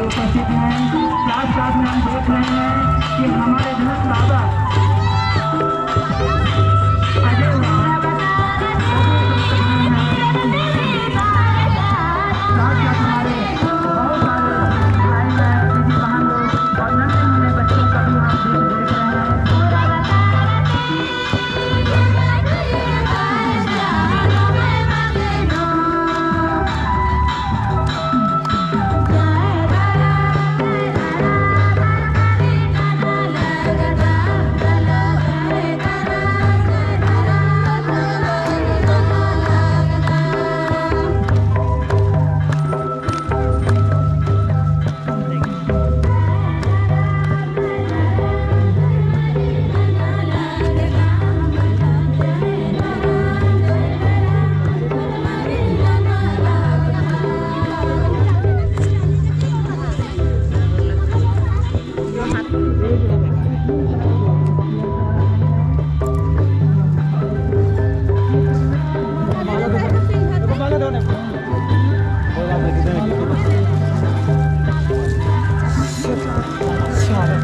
उपस्थित हैं। साथ साथ में हम देख रहे हैं कि हमारे धनक बाबा अजय साथ साथ हमारे बहुत सारे भाई दीदी बहन लोग और नन्हे मुन्ने बच्चों का भी हम देख रहे हैं।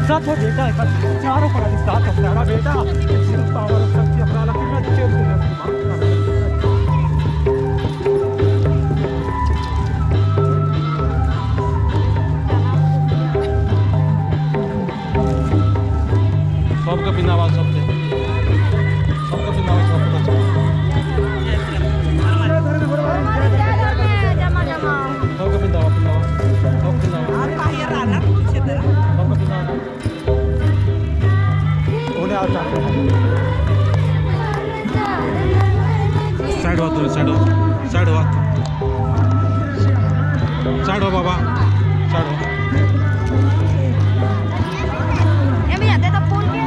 Satu बेटा है चारों पर अधिकार करता है बेटा सिर्फ पावर शक्ति अपना लगता है चेयर सबका बिना आवाज सबके बिना आवाज सबका सबका बिना साइड हो तुम साइड हो बाबा साइड हो em bây giờ tới tập phun kia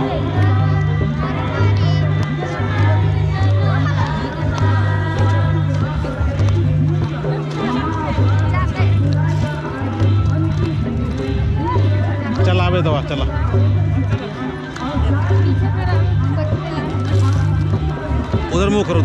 चला आवे दवा चला उधर मुँह करो